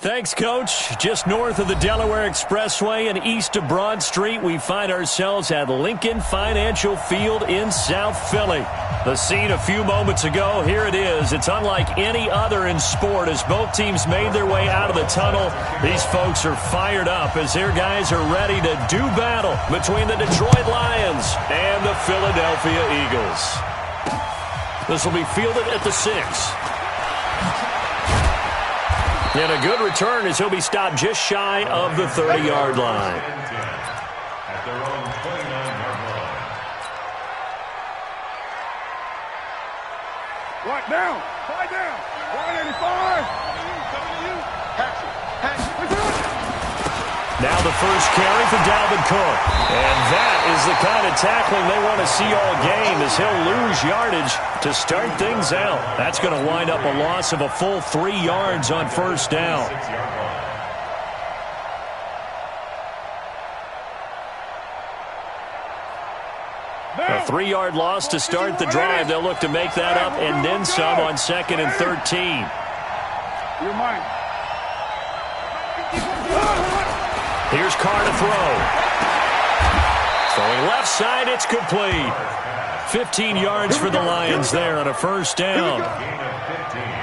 Thanks, Coach. Just north of the Delaware Expressway and east of Broad Street, we find ourselves at Lincoln Financial Field in South Philly. The scene a few moments ago, here it is. It's unlike any other in sport as both teams made their way out of the tunnel. These folks are fired up as their guys are ready to do battle between the Detroit Lions and the Philadelphia Eagles. This will be fielded at the 6. And a good return as he'll be stopped just shy of the 30-yard line. At their own 29-yard line. Right down. 185. Now the first carry for Dalvin Cook. And that is the kind of tackling they want to see all game as he'll lose yardage to start things out. That's going to wind up a loss of a full 3 yards on first down. A 3-yard loss to start the drive. They'll look to make that up and then some on 2nd and 13. You're mine. Here's Carr to throw. Throwing left side, it's complete. 15 yards for the Lions there on a first down.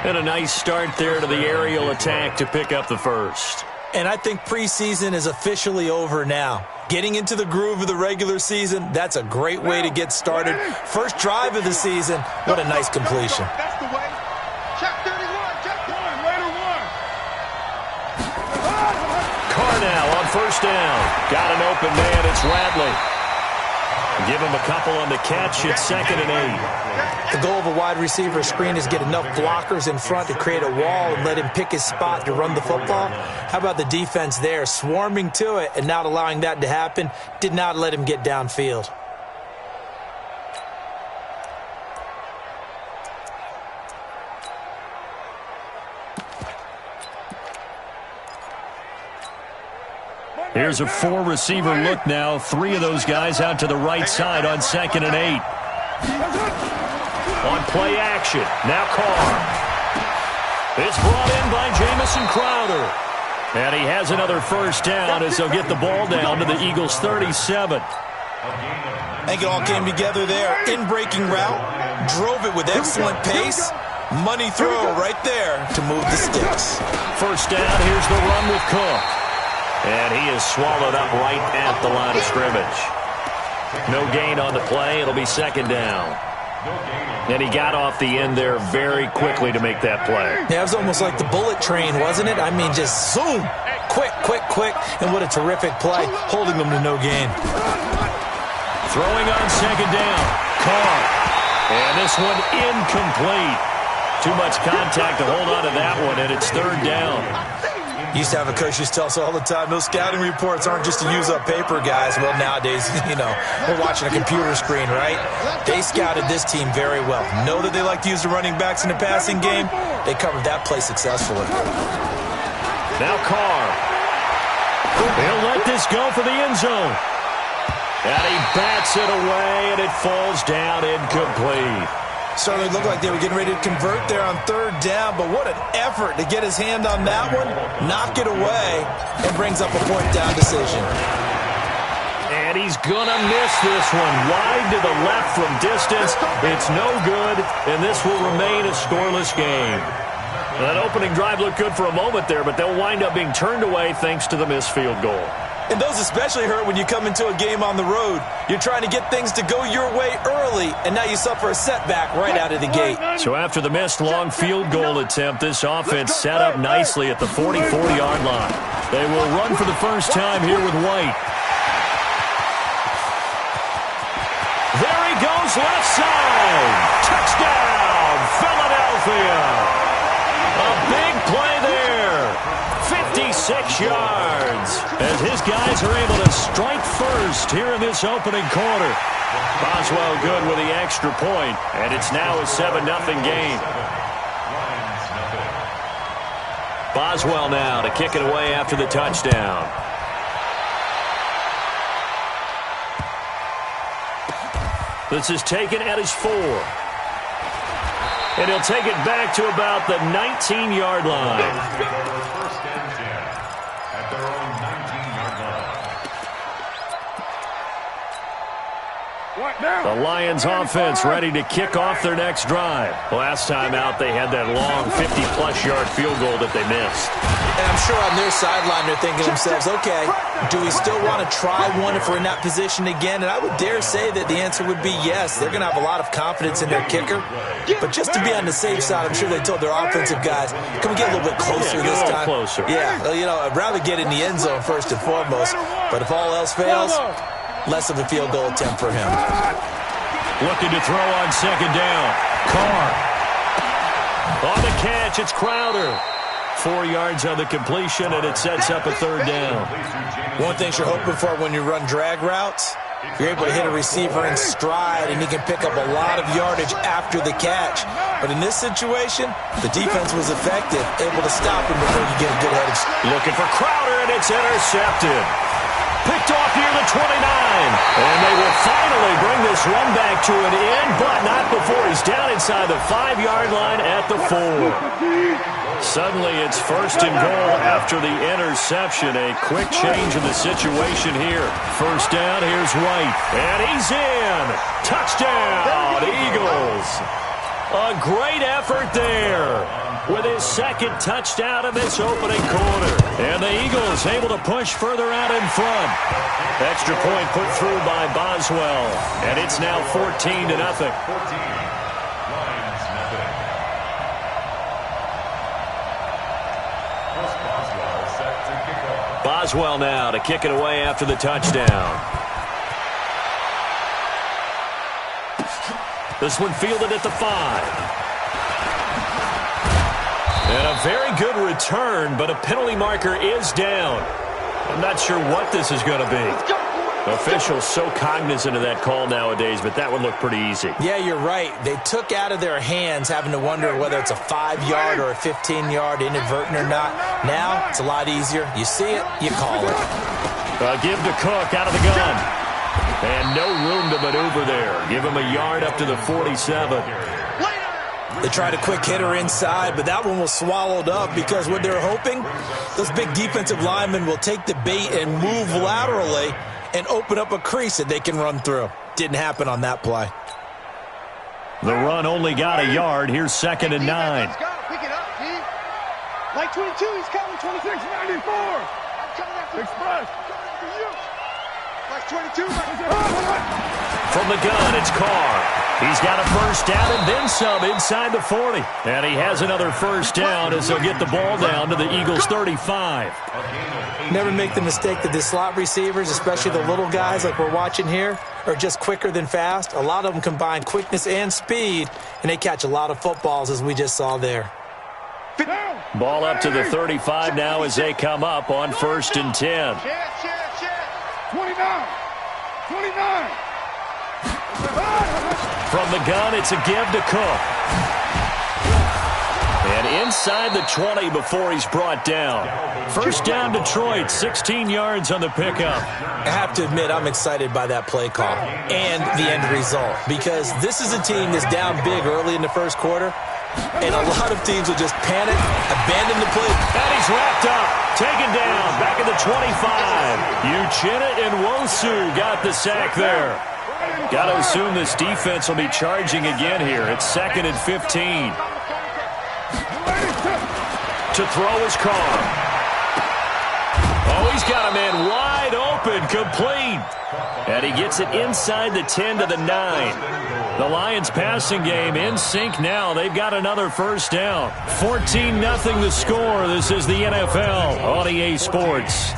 And a nice start there to the aerial attack to pick up the first. And I think preseason is officially over now. Getting into the groove of the regular season, that's a great way to get started. First drive of the season, what a nice completion. That's the way. Check 31. Check 1. Raider 1. Carr now on first down. Got an open man. It's Radley. Give him a couple on the catch. It's 2nd and 8. The goal of a wide receiver screen is get enough blockers in front to create a wall and let him pick his spot to run the football. How about the defense there, swarming to it and not allowing that to happen? Did not let him get downfield. Here's a 4-receiver look now. 3 of those guys out to the right side on 2nd and 8. On play action. Now Carr. It's brought in by Jamison Crowder. And he has another first down as they'll get the ball down to the Eagles' 37. I think it all came together there. In-breaking route. Drove it with excellent pace. Money throw right there to move the sticks. First down. Here's the run with Cook. And he is swallowed up right at the line of scrimmage. No gain on the play. It'll be 2nd down. And he got off the end there very quickly to make that play. Yeah, it was almost like the bullet train, wasn't it? I mean, just zoom. Quick, quick, quick. And what a terrific play, holding them to no gain. Throwing on 2nd down. Carr. And this one incomplete. Too much contact to hold on to that one, and it's 3rd down. Used to have a coach used to tell us all the time, those scouting reports aren't just to use up paper, guys. Well, nowadays, we're watching a computer screen, right? They scouted this team very well. Know that they like to use the running backs in the passing game. They covered that play successfully. Now Carr. He'll let this go for the end zone. And he bats it away, and it falls down incomplete. Certainly looked like they were getting ready to convert there on 3rd down, but what an effort to get his hand on that one, knock it away, and brings up a 4th down decision. And he's going to miss this one. Wide to the left from distance. It's no good, and this will remain a scoreless game. That opening drive looked good for a moment there, but they'll wind up being turned away thanks to the missed field goal. And those especially hurt when you come into a game on the road. You're trying to get things to go your way early, and now you suffer a setback right out of the gate. So after the missed long field goal attempt, this offense set up nicely at the 44-yard line. They will run for the first time here with White. There he goes, left side. Touchdown, Philadelphia. A big play there. 56 yards as his guys are able to strike first here in this opening quarter. Boswell good with the extra point, and it's now a 7-0 game. Boswell now to kick it away after the touchdown. This is taken at his 4. And he'll take it back to about the 19-yard line. The Lions offense ready to kick off their next drive. Last time out, they had that long 50-plus yard field goal that they missed. And I'm sure on their sideline they're thinking to themselves, okay, do we still want to try one if we're in that position again? And I would dare say that the answer would be yes. They're going to have a lot of confidence in their kicker. But just to be on the safe side, I'm sure they told their offensive guys, can we get a little bit closer this time? Closer. Yeah, you know, I'd rather get in the end zone first and foremost. But if all else fails, less of a field goal attempt for him. Looking to throw on second down. Carr. On the catch, it's Crowder. 4 yards on the completion, and it sets up a third down. One thing you're hoping for when you run drag routes, you're able to hit a receiver in stride, and he can pick up a lot of yardage after the catch. But in this situation, the defense was effective, able to stop him before you get a good headed. Looking for Crowder, and it's intercepted. Picked off near the 29. And they will finally bring this run back to an end, but not before he's down inside the 5-yard line at the 4. Suddenly it's first and goal after the interception. A quick change in the situation here. First down, here's White. And he's in. Touchdown, Eagles. A great effort there with his second touchdown in this opening quarter. And the Eagles able to push further out in front. Extra point put through by Boswell. And it's now 14-0. Boswell now to kick it away after the touchdown. This one fielded at the 5. And a very good return, but a penalty marker is down. I'm not sure what this is going to be. Officials so cognizant of that call nowadays, but that would look pretty easy. Yeah, you're right. They took out of their hands having to wonder whether it's a 5-yard or a 15-yard inadvertent or not. Now, it's a lot easier. You see it, you call it. Give to Cook out of the gun. And no room to maneuver there. Give him a yard up to the 47. They tried a quick hitter inside, but that one was swallowed up because what they're hoping, those big defensive linemen will take the bait and move laterally and open up a crease that they can run through. Didn't happen on that play. The run only got a yard. Here's 2nd and 9. Let's go. Pick it up, D. Like 22, he's coming. 26, 94. I'm coming after Express. Like 22. From the gun, it's Carr. He's got a first down and then some inside the 40. And he has another first down as he'll get the ball down to the Eagles' 35. Never make the mistake that the slot receivers, especially the little guys like we're watching here, are just quicker than fast. A lot of them combine quickness and speed, and they catch a lot of footballs as we just saw there. Ball up to the 35 now as they come up on 1st and 10. 29. 29. From the gun, it's a give to Cook. And inside the 20 before he's brought down. First down, Detroit, 16 yards on the pickup. I have to admit, I'm excited by that play call and the end result because this is a team that's down big early in the first quarter, and a lot of teams will just panic, abandon the play. And he's wrapped up, taken down, back at the 25. Uchenna and Wosu got the sack there. Got to assume this defense will be charging again here. It's 2nd and 15. To throw his Carr. Oh, he's got a man wide open, complete. And he gets it inside the 10 to the 9. The Lions passing game in sync now. They've got another first down. 14-0 the score. This is the NFL on EA Sports.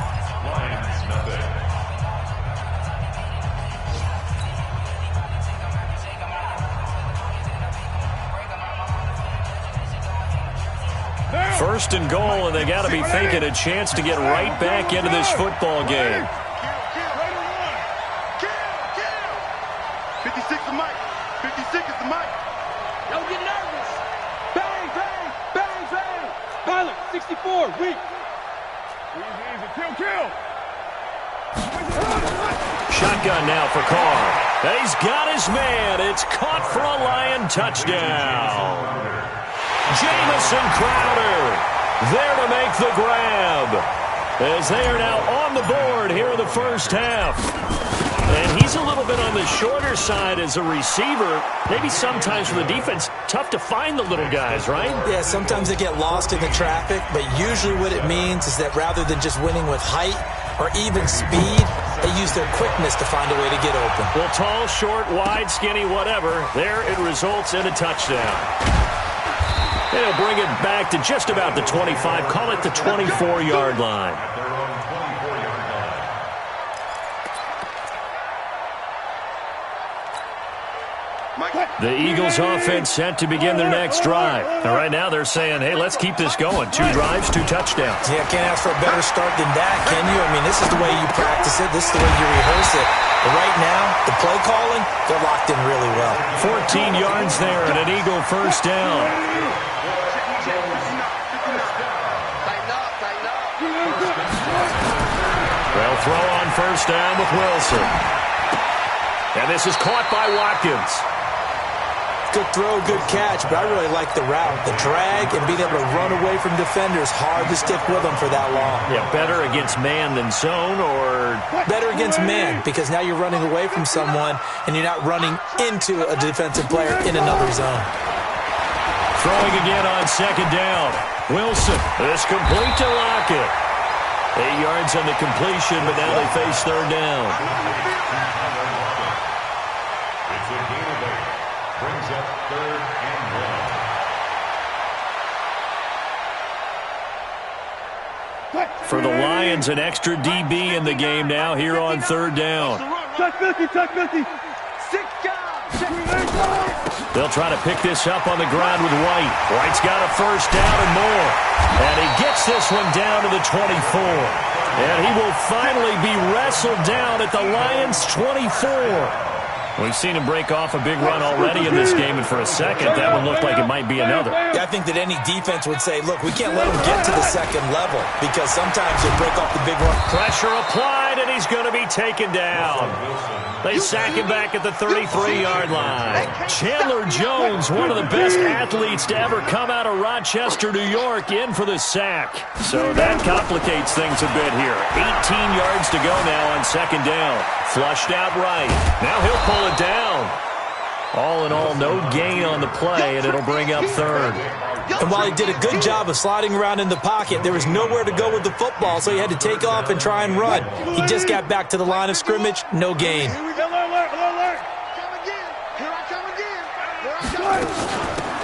First and goal, and they got to be thinking a chance to get right back into this football game. 56 is Mike. 56 is the mic. Don't get nervous. Bang, bang, bang, bang. Pilot, 64, weak. Easy, kill. Shotgun now for Carr. And he's got his man. It's caught for a Lion touchdown. Jamison Crowder there to make the grab as they are now on the board here in the first half. And he's a little bit on the shorter side as a receiver. Maybe sometimes for the defense, tough to find the little guys, right? Yeah, sometimes they get lost in the traffic, but usually what it means is that rather than just winning with height or even speed, they use their quickness to find a way to get open. Well, tall, short, wide, skinny, whatever, there it results in a touchdown. They'll bring it back to just about the 25, call it the 24-yard line. The Eagles offense set to begin their next drive. And right now they're saying, hey, let's keep this going. 2 drives, 2 touchdowns. Yeah, can't ask for a better start than that, can you? I mean, this is the way you practice it. This is the way you rehearse it. But right now, the play calling, they're locked in really well. 14 yards there and an Eagle first down. They'll throw on first down with Wilson. And this is caught by Watkins. Good throw, good catch, but I really like the route. The drag and being able to run away from defenders, hard to stick with them for that long. Yeah, better against man than zone, or? Better against man, because now you're running away from someone and you're not running into a defensive player in another zone. Throwing again on second down. Wilson, this complete to Lockett. 8 yards on the completion, but now they face third down. It's a gain of 8. Brings up 3rd and 1. For the Lions, an extra DB in the game now here on third down. Touch 50, touch 50. 6 guys. They'll try to pick this up on the ground with White. White's got a first down and more. And he gets this one down to the 24. And he will finally be wrestled down at the Lions' 24. We've seen him break off a big run already in this game, and for a second, that one looked like it might be another. Yeah, I think that any defense would say, look, we can't let him get to the second level because sometimes he'll break off the big run. Pressure applied, and he's going to be taken down. They sack him back at the 33-yard line. Chandler Jones, one of the best athletes to ever come out of Rochester, New York, in for the sack. So that complicates things a bit here. 18 yards to go now on second down. Flushed out right. Now he'll pull it down. All in all, no gain on the play, and it'll bring up third. And while he did a good job of sliding around in the pocket, there was nowhere to go with the football, so he had to take off and try and run. He just got back to the line of scrimmage, no gain.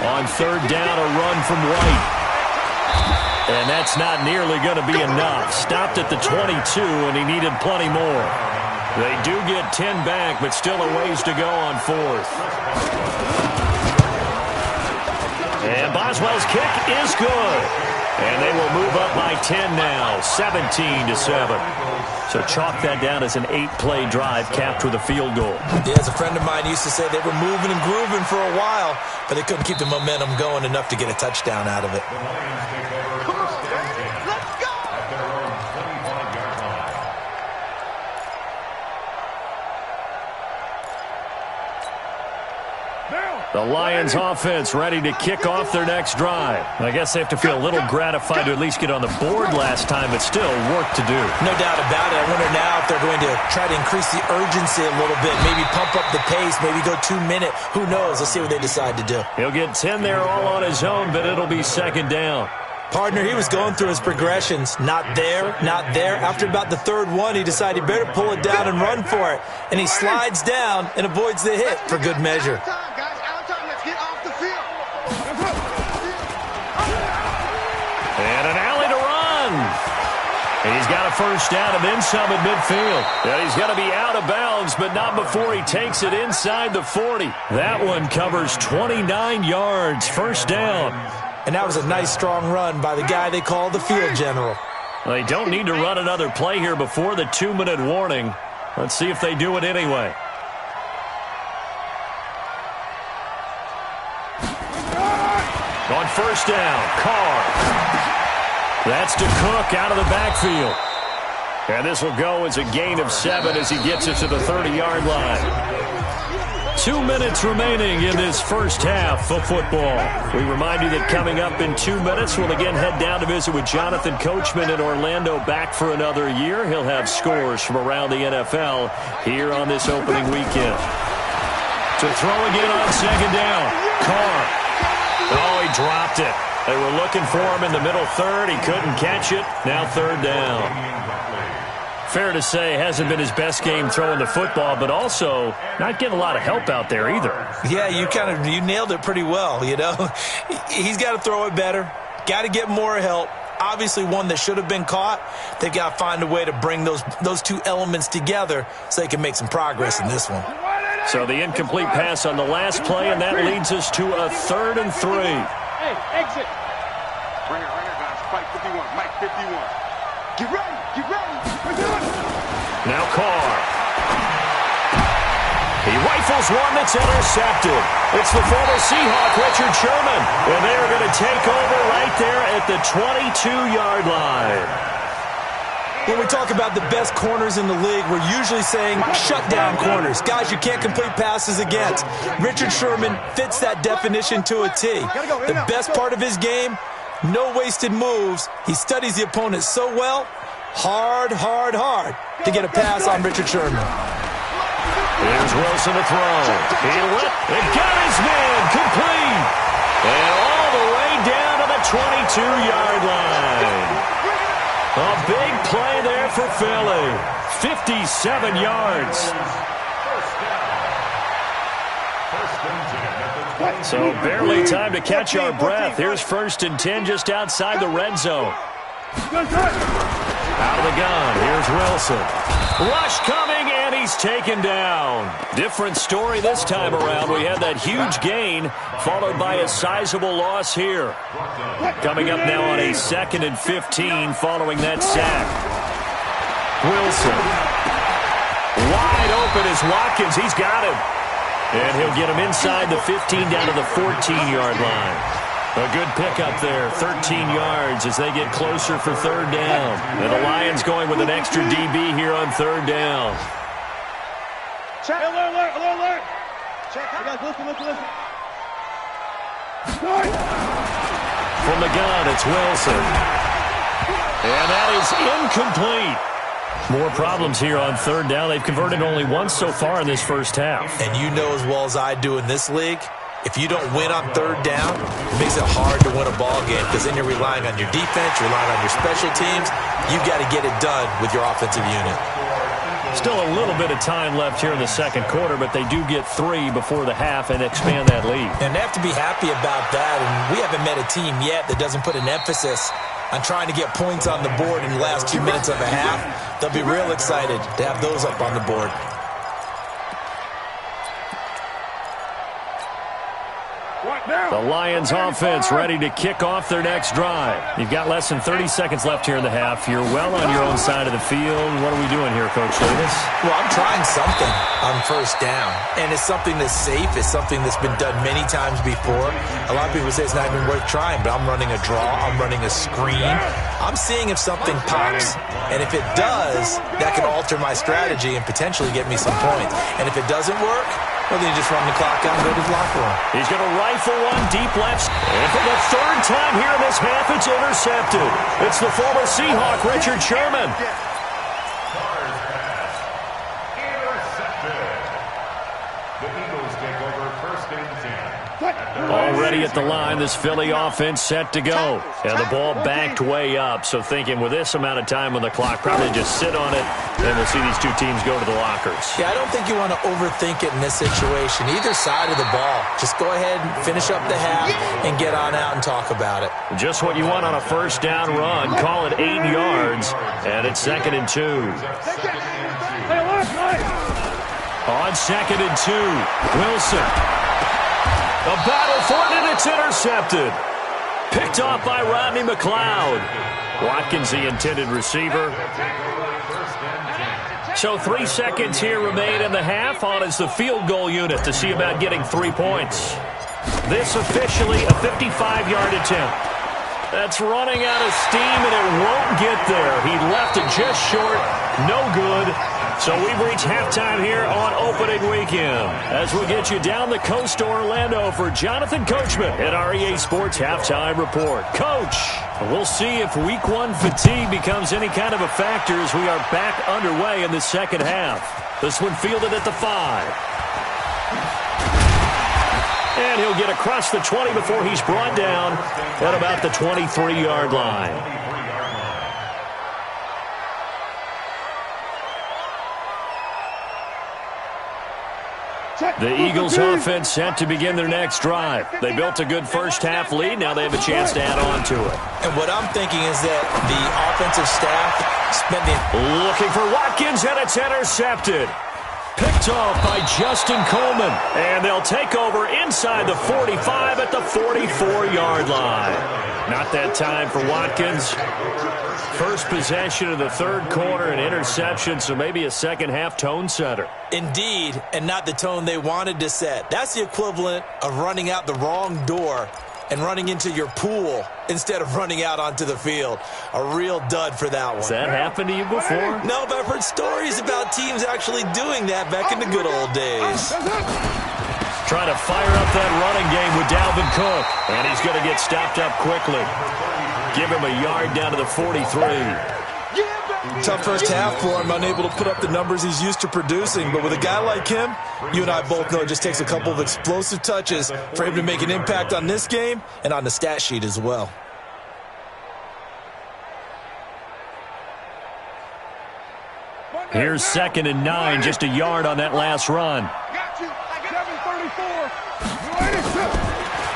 On third down, a run from White. And that's not nearly going to be enough. Stopped at the 22, and he needed plenty more. They do get 10 back, but still a ways to go on fourth. And Boswell's kick is good. And they will move up by 10 now, 17-7. So chalk that down as an 8-play drive capped with a field goal. Yeah, as a friend of mine used to say, they were moving and grooving for a while, but they couldn't keep the momentum going enough to get a touchdown out of it. The Lions offense ready to kick off their next drive. I guess they have to feel a little gratified to at least get on the board last time, but still work to do. No doubt about it. I wonder now if they're going to try to increase the urgency a little bit, maybe pump up the pace, maybe go 2-minute. Who knows? Let's see what they decide to do. He'll get 10 there all on his own, but it'll be second down. Partner, he was going through his progressions. Not there, not there. After about the third one, he decided he better pull it down and run for it. And he slides down and avoids the hit for good measure. And an alley to run. And he's got a first down and then some at midfield. And he's going to be out of bounds, but not before he takes it inside the 40. That one covers 29 yards. First down. And that was a nice, strong run by the guy they call the field general. They don't need to run another play here before the 2-minute warning. Let's see if they do it anyway. On first down, Carr. That's to Cook out of the backfield. And this will go as a gain of 7 as he gets it to the 30-yard line. 2 minutes remaining in this first half of football. We remind you that coming up in 2 minutes, we'll again head down to visit with Jonathan Coachman in Orlando, back for another year. He'll have scores from around the NFL here on this opening weekend. To throw again on second down. Carr. Oh, he dropped it. They were looking for him in the middle third. He couldn't catch it. Now third down. Fair to say, hasn't been his best game throwing the football, but also not getting a lot of help out there either. Yeah, you nailed it pretty well, you know. He's got to throw it better. Got to get more help. Obviously one that should have been caught. They've got to find a way to bring those two elements together so they can make some progress in this one. So the incomplete pass on the last play, and that leads us to a 3rd and 3. Hey, exit. Right here, guys. Fight 51. Mike 51. Get ready. Now Carr. He rifles one that's intercepted. It's the former Seahawk, Richard Sherman. And they are going to take over right there at the 22-yard line. When we talk about the best corners in the league, we're usually saying shutdown corners. Guys you can't complete passes against. Richard Sherman fits that definition to a T. The best part of his game, no wasted moves. He studies the opponent so well. Hard to get a pass on Richard Sherman. Here's Wilson to throw. He lit and got his man complete. And all the way down to the 22-yard line. A big play there for Philly. 57 yards. So barely time to catch our breath. Here's 1st and 10 just outside the red zone. Out of the gun, here's Wilson. Rush coming, and he's taken down. Different story this time around. We had that huge gain, followed by a sizable loss here. Coming up now on a 2nd and 15 following that sack. Wilson. Wide open is Watkins. He's got him. And he'll get him inside the 15 down to the 14-yard line. A good pickup there, 13 yards as they get closer for 3rd down. And the Lions going with an extra DB here on 3rd down. Check. Alert. Check. Listen. From the gun, it's Wilson. And that is incomplete. More problems here on 3rd down. They've converted only once so far in this first half. And you know as well as I do in this league, if you don't win on 3rd down, it makes it hard to win a ball game because then you're relying on your defense, you're relying on your special teams. You've got to get it done with your offensive unit. Still a little bit of time left here in the 2nd quarter, but they do get 3 before the half and expand that lead. And they have to be happy about that, and we haven't met a team yet that doesn't put an emphasis on trying to get points on the board in the last 2 minutes of a half. They'll be real excited to have those up on the board. The Lions offense ready to kick off their next drive. You've got less than 30 seconds left here in the half. You're well on your own side of the field. What are we doing here, Coach Davis? Well, I'm trying something on 1st down, and it's something that's safe. It's something that's been done many times before. A lot of people say it's not even worth trying, but I'm running a draw. I'm running a screen. I'm seeing if something pops, and if it does, that can alter my strategy and potentially get me some points. And if it doesn't work, well, then you just run the clock out and go to the locker room. He's going to rifle one deep left. And for the 3rd time here in this half, it's intercepted. It's the former Seahawk, Richard Sherman. The Eagles take over 1st and 10. Already at the line, this Philly offense set to go. And the ball backed way up, so thinking with this amount of time on the clock, probably just sit on it, and we'll see these two teams go to the lockers. Yeah, I don't think you want to overthink it in this situation. Either side of the ball. Just go ahead and finish up the half and get on out and talk about it. Just what you want on a 1st down run. Call it 8 yards, and it's 2nd and 2. On 2nd and 2, Wilson. A battle for it, and it's intercepted. Picked off by Rodney McLeod. Watkins, the intended receiver. So 3 seconds here remain in the half. On is the field goal unit to see about getting 3 points. This officially a 55-yard attempt. That's running out of steam, and it won't get there. He left it just short. No good. So we've reached halftime here on opening weekend as we get you down the coast to Orlando for Jonathan Coachman at our EA Sports Halftime Report. Coach, we'll see if Week 1 fatigue becomes any kind of a factor as we are back underway in the second half. This one fielded at the 5. And he'll get across the 20 before he's brought down at about the 23-yard line. The Eagles offense set to begin their next drive. They built a good first-half lead. Now they have a chance to add on to it. And what I'm thinking is that the offensive staff spending... Looking for Watkins, and it's intercepted. Picked off by Justin Coleman. And they'll take over inside the 45 at the 44-yard line. Not that time for Watkins. First possession of the third quarter, an interception, so maybe a second-half tone setter. Indeed, and not the tone they wanted to set. That's the equivalent of running out the wrong door and running into your pool instead of running out onto the field. A real dud for that one. Has that happened to you before? No, but I've heard stories about teams actually doing that back in the good old days. Trying to fire up that running game with Dalvin Cook. And he's going to get stopped up quickly. Give him a yard down to the 43. Tough first half for him, unable to put up the numbers he's used to producing. But with a guy like him, you and I both know it just takes a couple of explosive touches for him to make an impact on this game and on the stat sheet as well. Here's 2nd and 9, just a yard on that last run.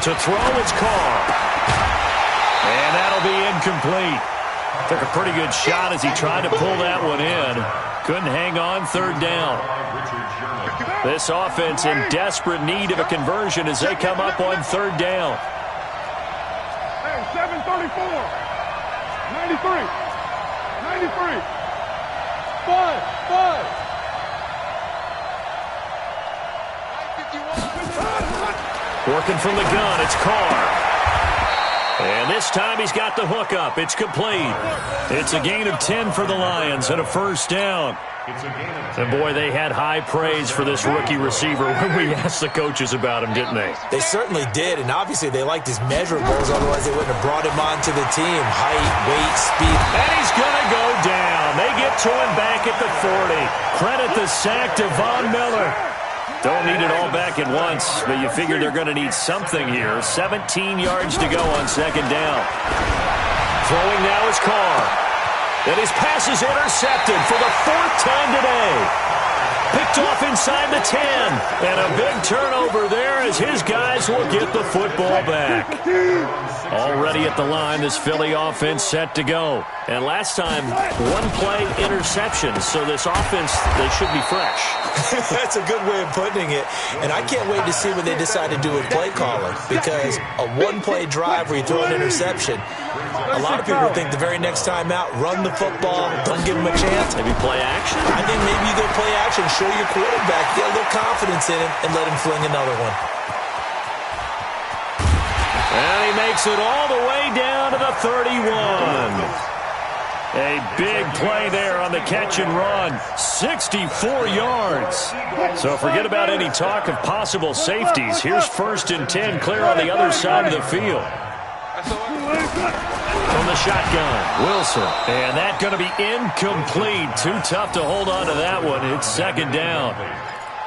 To throw, it's Carr. And that'll be incomplete. Took a pretty good shot as he tried to pull that one in. Couldn't hang on, 3rd down. This offense in desperate need of a conversion as they come up on 3rd down. Hey, 734. 93. 93. 5. Working from the gun, it's Carr. And this time he's got the hook up. It's complete. It's a gain of 10 for the Lions and a first down. And boy, they had high praise for this rookie receiver when we asked the coaches about him, didn't they? They certainly did, and obviously they liked his measurables, otherwise they wouldn't have brought him onto the team. Height, weight, speed. And he's going to go down. They get to him back at the 40. Credit the sack to Von Miller. Don't need it all back at once, but you figure they're going to need something here. 17 yards to go on 2nd down. Throwing now is Carr. And his pass is intercepted for the 4th time today. Picked off inside the 10. And a big turnover there as his guys will get the football back. Already at the line, this Philly offense set to go. And last time, 1-play interception. So this offense, they should be fresh. That's a good way of putting it. And I can't wait to see what they decide to do with play calling. Because a 1-play drive where you throw an interception, a lot of people think the very next time out, run the football, don't give them a chance. Maybe play action? I think maybe you go play action, show your quarterback, get a little confidence in him, and let him fling another one. And he makes it all the way down to the 31. A big play there on the catch and run. 64 yards. So forget about any talk of possible safeties. Here's 1st and 10 clear on the other side of the field. From the shotgun, Wilson. And that's going to be incomplete. Too tough to hold on to that one. It's 2nd down.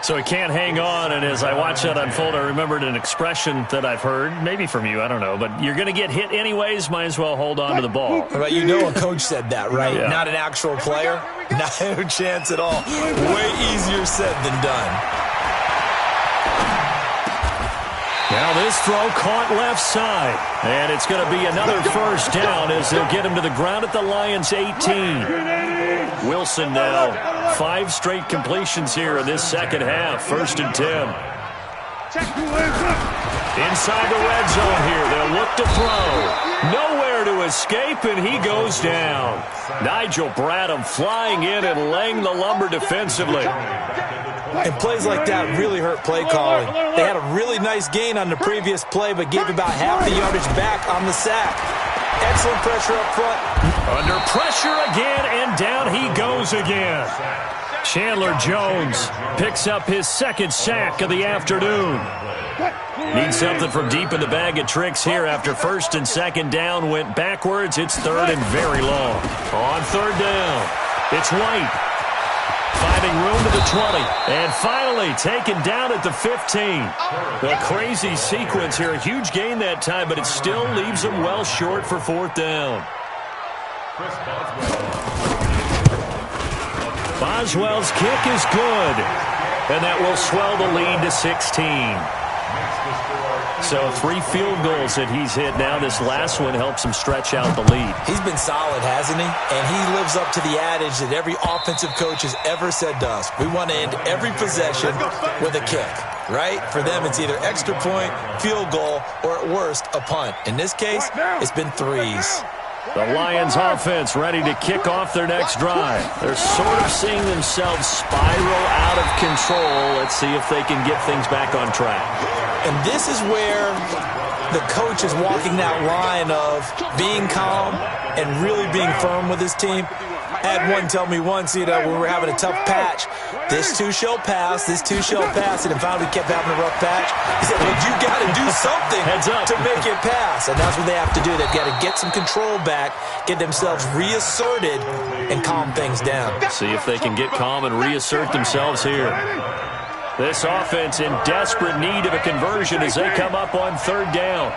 So he can't hang on, and as I watch that unfold, I remembered an expression that I've heard, maybe from you, I don't know, but you're going to get hit anyways, might as well hold on to the ball. Right, you know a coach said that, right? Yeah. Not an actual player? No chance at all. Way easier said than done. Now this throw caught left side, and it's going to be another first down as they'll get him to the ground at the Lions' 18. Wilson now, 5 straight completions here in this second half, 1st and 10. Inside the red zone here, they'll look to throw. Nowhere to escape, and he goes down. Nigel Bradham flying in and laying the lumber defensively. And plays like that really hurt play calling. They had a really nice gain on the previous play, but gave about half the yardage back on the sack. Excellent pressure up front. Under pressure again, and down he goes again. Chandler Jones picks up his second sack of the afternoon. Needs something from deep in the bag of tricks here after first and second down went backwards. It's third and very long. On third down, it's White. Finding room to the 20. And finally taken down at the 15. A crazy sequence here. A huge gain that time, but it still leaves them well short for fourth down. Boswell's kick is good. And that will swell the lead to 16. So 3 field goals that he's hit now. This last one helps him stretch out the lead. He's been solid, hasn't he? And he lives up to the adage that every offensive coach has ever said to us. We want to end every possession with a kick, right? For them, it's either extra point, field goal, or at worst, a punt. In this case, it's been 3s. The Lions offense ready to kick off their next drive. They're sort of seeing themselves spiral out of control. Let's see if they can get things back on track. And this is where the coach is walking that line of being calm and really being firm with his team. I had one tell me once, when we were having a tough patch, this too shall pass, this too shall pass, and if finally we kept having a rough patch, he said, well, you got to do something to make it pass, and that's what they have to do. They've got to get some control back, get themselves reasserted, and calm things down. See if they can get calm and reassert themselves here. This offense in desperate need of a conversion as they come up on third down.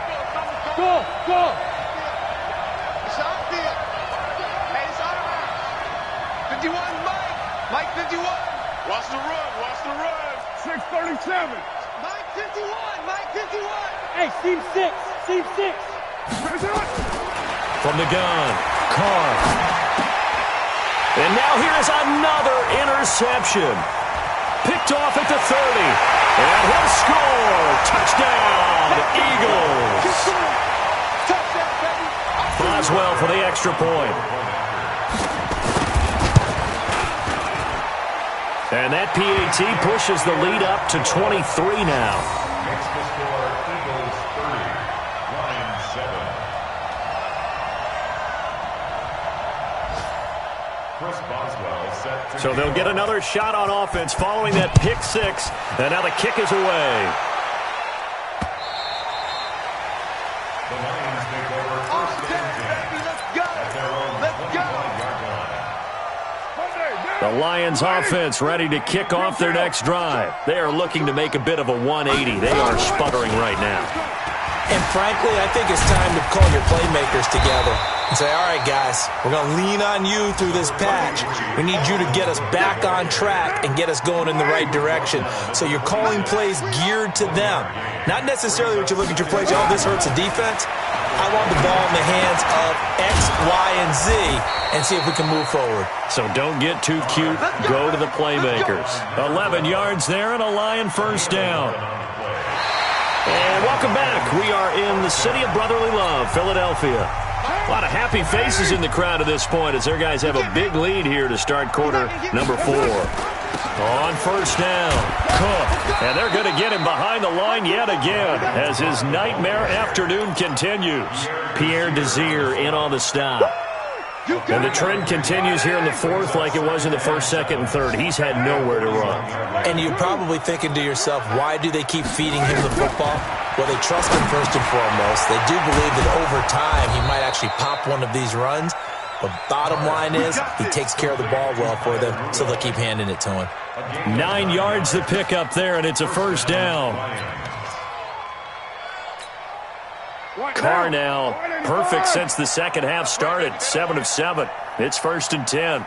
Go, go. 51, Mike 51. Watch the run. 637. Mike 51. Hey, seam 6. From the gun, Carr. And now here's another interception. Picked off at the 30. And he'll score. Touchdown, Eagles. Boswell for the extra point. And that PAT pushes the lead up to 23 now. Next to score, Eagles 30, Lions 7. Chris Boswell set to... So they'll get another shot on offense following that pick 6. And now the kick is away. The Lions make over first and 10. Let's go. At their own 21-yard line. The Lions offense ready to kick off their next drive. They are looking to make a bit of a 180. They are sputtering right now. And frankly, I think it's time to call your playmakers together and say, all right, guys, we're going to lean on you through this patch. We need you to get us back on track and get us going in the right direction. So you're calling plays geared to them. Not necessarily what you look at your plays, oh, this hurts the defense. I want the ball in the hands of X, Y, and Z and see if we can move forward. So don't get too cute. Go to the playmakers. 11 yards there and a Lion first down. And welcome back. We are in the city of brotherly love, Philadelphia. A lot of happy faces in the crowd at this point as their guys have a big lead here to start quarter number 4. On first down, Cook. And they're going to get him behind the line yet again as his nightmare afternoon continues. Pierre Desir in on the stop. And the trend continues here in the 4th like it was in the 1st, 2nd, and 3rd. He's had nowhere to run. And you're probably thinking to yourself, why do they keep feeding him the football? Well, they trust him first and foremost. They do believe that over time he might actually pop one of these runs. But bottom line is he takes care of the ball well for them, so they'll keep handing it to him. 9 yards to pick up there, and it's a first down. Carr now perfect since the second half started. 7 of 7. It's 1st and 10.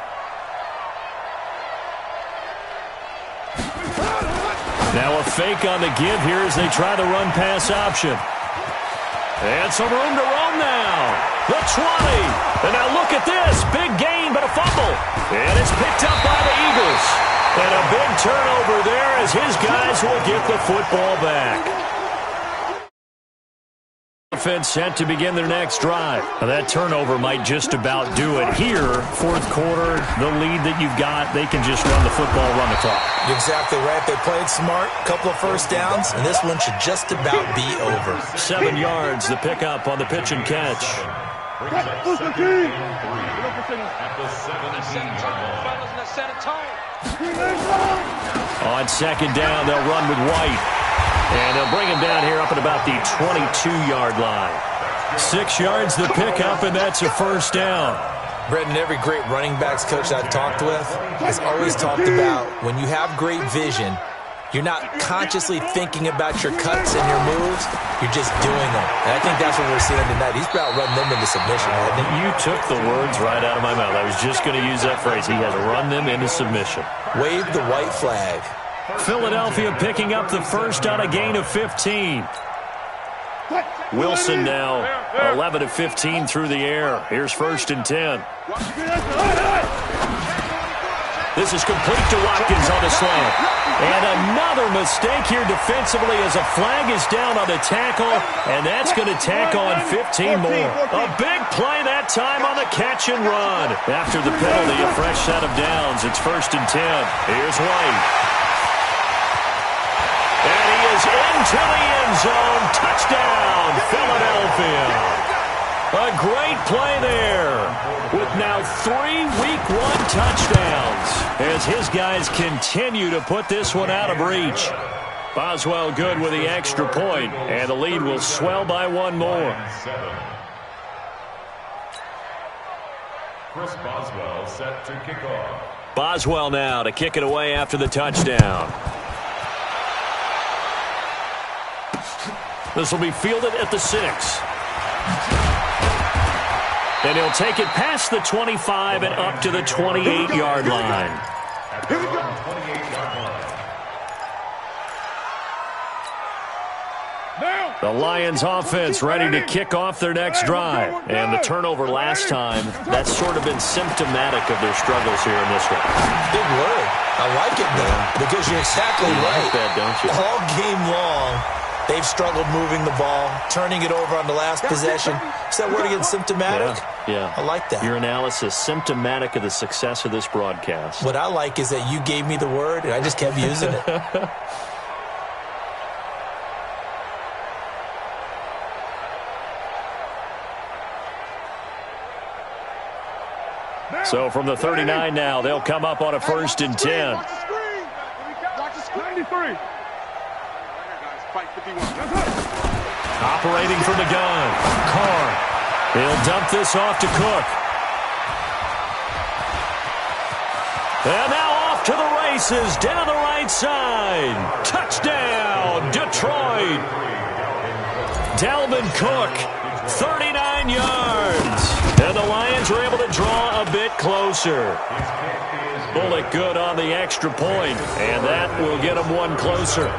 Now a fake on the give here as they try the run pass option. And some room to roam now. The 20. And now look at this. Big gain, but a fumble. And it's picked up by the Eagles. And a big turnover there as his guys will get the football back. Offense set to begin their next drive. Now that turnover might just about do it here. 4th quarter, the lead that you've got, they can just run the football, run the clock. You're exactly right. They played smart, couple of first downs, and this one should just about be over. 7 yards, the pickup on the pitch and catch. Brings up 2nd and 3 at the 17-yard line. Fellas in the center tone. On second down, they'll run with White. And they'll bring him down here up at about the 22-yard line. 6 yards the pickup, and that's a first down. Brendan, every great running backs coach I've talked with has always talked about when you have great vision, you're not consciously thinking about your cuts and your moves. You're just doing them. And I think that's what we're seeing tonight. He's about running them into submission, hasn't he? You took the words right out of my mouth. I was just going to use that phrase. He has run them into submission. Wave the white flag. Philadelphia picking up the first on a gain of 15. Wilson now 11 of 15 through the air. Here's first and 10. This is complete to Watkins on the slant. And another mistake here defensively as a flag is down on the tackle, and that's going to tack on 15 more. A big play that time on the catch and run. After the penalty, a fresh set of downs. It's first and 10. Here's White. And he is into the end zone. Touchdown, Philadelphia. A great play there with now 3 Week 1 touchdowns as his guys continue to put this one out of reach. Boswell good with the extra point, and the lead will swell by 1 more. Chris Boswell set to kick off. Boswell now to kick it away after the touchdown. This will be fielded at the 6. And he'll take it past the 25 and up to the 28-yard line. Here we go. 28-yard line. The Lions offense ready to kick off their next drive. And the turnover last time, that's sort of been symptomatic of their struggles here in this one. Big word. I like it, though, because you're exactly right. Like that, don't you? All game long, they've struggled moving the ball, turning it over on the last possession. Is that word again, symptomatic? Yeah. I like that. Your analysis, symptomatic of the success of this broadcast. What I like is that you gave me the word, and I just kept using it. So from the 39 now, they'll come up on a first and 10. Watch the screen. 93. Operating from the gun, Carr. He'll dump this off to Cook. And now off to the races, down the right side. Touchdown, Detroit. Dalvin Cook, 39 yards. And the Lions are able to draw a bit closer. Bullock good on the extra point, and that will get them one closer.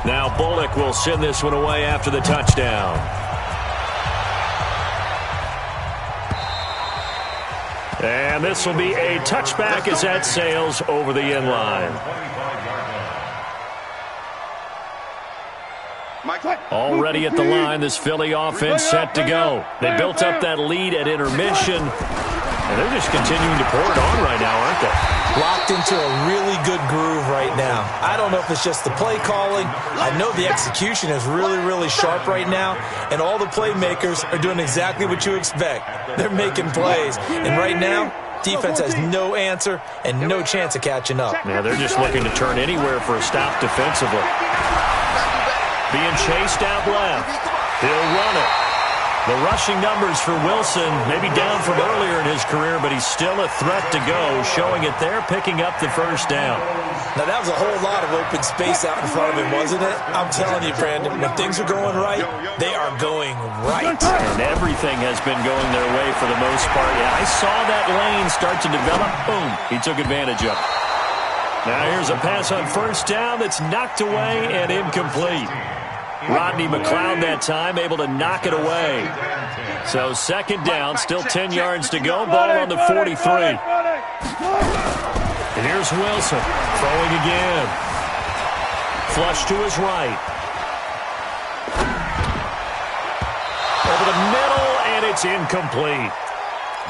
Now Bullock will send this one away after the touchdown. And this will be a touchback as that sails over the end line. Already at the line, this Philly offense set to go. They built up that lead at intermission, and they're just continuing to pour it on right now, aren't they? Locked into a really good groove right now. I don't know if it's just the play calling. I know the execution is really, really sharp right now, and all the playmakers are doing exactly what you expect. They're making plays, and right now, defense has no answer and no chance of catching up. Now they're just looking to turn anywhere for a stop defensively. Being chased out left. He'll run it. The rushing numbers for Wilson maybe down from earlier in his career, but he's still a threat to go, showing it there, picking up the first down. Now, that was a whole lot of open space out in front of him, wasn't it? I'm telling you, Brandon, when things are going right, they are going right. And everything has been going their way for the most part. Yeah, I saw that lane start to develop. Boom, he took advantage of it. Now here's a pass on first down that's knocked away and incomplete. Rodney McLeod that time able to knock it away. So second down, still 10 yards to go. Ball on the 43. And here's Wilson throwing again. Flush to his right. Over the middle, and it's incomplete.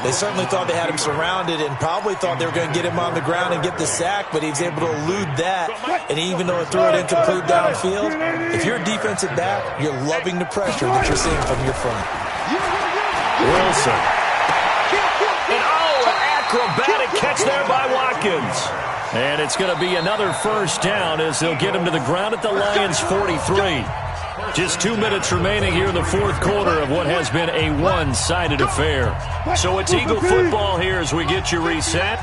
They certainly thought they had him surrounded and probably thought they were going to get him on the ground and get the sack, but he was able to elude that. And even though it threw it incomplete downfield, if you're a defensive back, you're loving the pressure that you're seeing from your front. Wilson. And an acrobatic catch there by Watkins. And it's going to be another first down as they'll get him to the ground at the Lions' 43. Just 2 minutes remaining here in the fourth quarter of what has been a one-sided affair. So it's Eagle football here as we get you reset.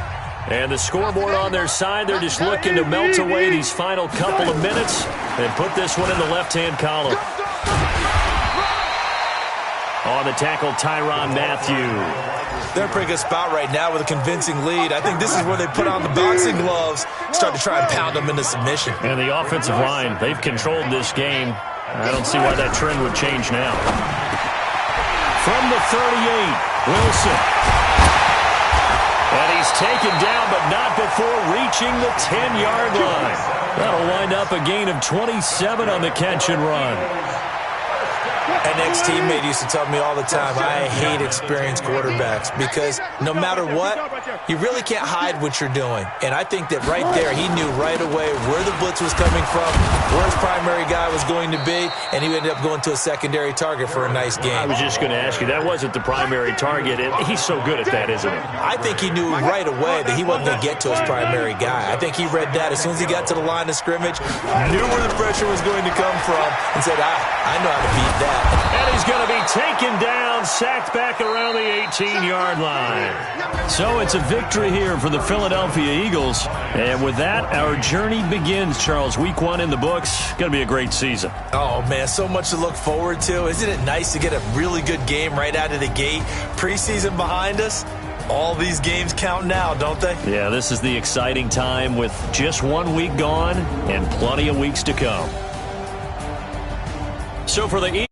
And the scoreboard on their side, they're just looking to melt away these final couple of minutes and put this one in the left-hand column. On the tackle, Tyrann Mathieu. They're in a pretty good spot right now with a convincing lead. I think this is where they put on the boxing gloves, start to try and pound them into submission. And the offensive line, they've controlled this game. I don't see why that trend would change now. From the 38, Wilson. And he's taken down, but not before reaching the 10-yard line. That'll wind up a gain of 27 on the catch and run. An ex-teammate used to tell me all the time, I hate experienced quarterbacks because no matter what, you really can't hide what you're doing. And I think that right there, he knew right away where the blitz was coming from, where his primary guy was going to be, and he ended up going to a secondary target for a nice game. I was just going to ask you, that wasn't the primary target. He's so good at that, isn't he? I think he knew right away that he wasn't going to get to his primary guy. I think he read that as soon as he got to the line of scrimmage, knew where the pressure was going to come from, and said, I know how to beat that. And he's going to be taken down, sacked back around the 18-yard line. So it's a victory here for the Philadelphia Eagles. And with that, our journey begins, Charles. Week 1 in the books. Going to be a great season. Oh, man, so much to look forward to. Isn't it nice to get a really good game right out of the gate? Preseason behind us. All these games count now, don't they? Yeah, this is the exciting time with just 1 week gone and plenty of weeks to come. So for the Eagles,